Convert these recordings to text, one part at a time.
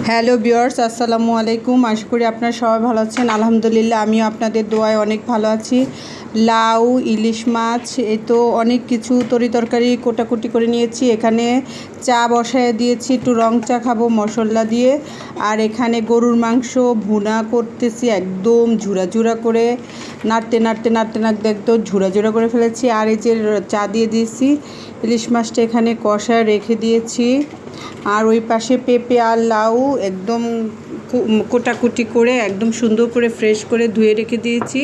Hello viewers, আসসালামু আলাইকুম। আশা করি আপনারা সবাই ভালো আছেন। আলহামদুলিল্লাহ, আমিও আপনাদের দোয়ায় অনেক ভালো আছি। লাউ, ইলিশ মাছ, এই তো অনেক কিছু তরকারি কোটাকুটি করে নিয়েছি। এখানে চা বসায় দিয়েছি, একটু রং চা খাবো মশলা দিয়ে। আর এখানে গরুর মাংস ভুনা করতেছি, একদম ঝুরা করে নাড়তে একদম ঝুরা করে ফেলেছি। আর এই যে চা দিয়ে দিয়েছি, ইলিশ মাছটা এখানে কষায় রেখে দিয়েছি। আর ওই পাশে পেঁপে আর লাউ একদম কোটাকুটি করে একদম সুন্দর করে ফ্রেশ করে ধুয়ে রেখে দিয়েছি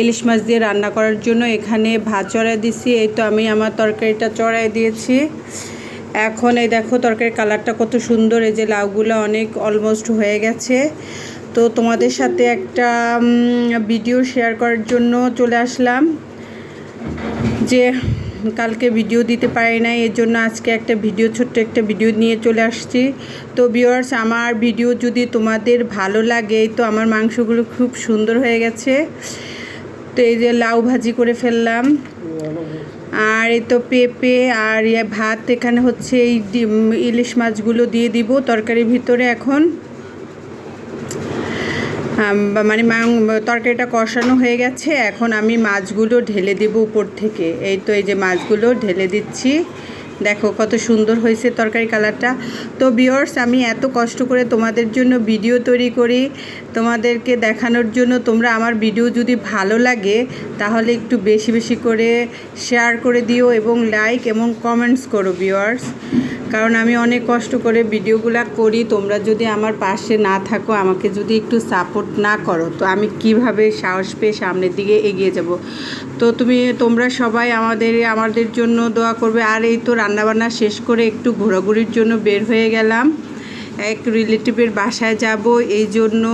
ইলিশ মাছ দিয়ে রান্না করার জন্য। এখানে ভাত চড়াই দিয়েছি। এই তো আমি আমার তরকারিটা চড়াই দিয়েছি। এখন এই দেখো তরকারির কালারটা কত সুন্দর। এই যে লাউগুলো অনেক অলমোস্ট হয়ে গেছে। তো তোমাদের সাথে একটা ভিডিও শেয়ার করার জন্য চলে আসলাম, যে কালকে ভিডিও দিতে পারি নাই, এর জন্য আজকে ছোট্ট একটা ভিডিও নিয়ে চলে আসছি। তো ভিউয়ার্স, আমার ভিডিও যদি তোমাদের ভালো লাগে, তো আমার মাংসগুলো খুব সুন্দর হয়ে গেছে। তো এই যে লাউ ভাজি করে ফেললাম, আর এই তো পেঁপে আর ভাত এখানে হচ্ছে এই ইলিশ মাছগুলো দিয়ে দিব তরকারির ভিতরে। এখন মানে তরকারিটা কষানো হয়ে গেছে। এখন আমি মাছগুলো ঢেলে দেব উপর থেকে। এই তো এই যে মাছগুলো ঢেলে দিচ্ছি। দেখো কত সুন্দর হয়েছে তরকারি কালারটা। তো ভিউয়ার্স, আমি এত কষ্ট করে তোমাদের জন্য ভিডিও তৈরি করি তোমাদেরকে দেখানোর জন্য। তোমরা আমার ভিডিও যদি ভালো লাগে তাহলে একটু বেশি করে শেয়ার করে দিও এবং লাইক এবং কমেন্টস করো ভিউয়ার্স, কারণ আমি অনেক কষ্ট করে ভিডিওগুলো করি। তোমরা যদি আমার পাশে না থাকো, আমাকে যদি একটু সাপোর্ট না করো, তো আমি কিভাবে সাহস পেয়ে সামনের দিকে এগিয়ে যাব। তো তোমরা সবাই আমাদের জন্য দোয়া করবে। আর এই তো রান্নাবান্না শেষ করে একটু ঘোরাঘুরির জন্য বের হয়ে গেলাম, এক রিলেটিভের বাসায় যাব। এই জন্য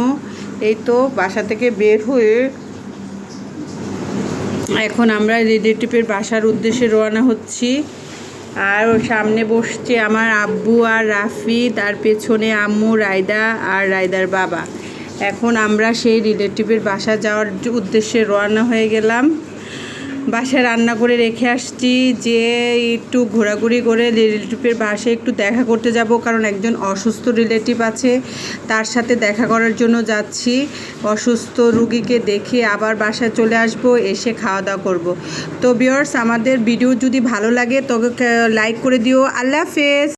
এই তো বাসা থেকে বের হয়ে এখন আমরা রিলেটিভের বাসার উদ্দেশ্যে রওনা হচ্ছি। আর সামনে বসছে আমার আব্বু আর রাফি, তার পেছনে আম্মু, রায়দা আর রায়দার বাবা। এখন আমরা সেই রিলেটিভের বাসা যাওয়ার উদ্দেশ্যে রওনা হয়ে গেলাম। বাসায় রান্না করে রেখে আসছি, যে একটু ঘোরাঘুরি করে রিলেটিভের বাসায় একটু দেখা করতে যাব, কারণ একজন অসুস্থ রিলেটিভ আছে, তার সাথে দেখা করার জন্য যাচ্ছি। অসুস্থ রুগীকে দেখে আবার বাসায় চলে আসব, এসে খাওয়া দাওয়া করব। তো ভিউয়ার্স, আমাদের ভিডিও যদি ভালো লাগে তবে লাইক করে দিও। আল্লাহ হাফেজ।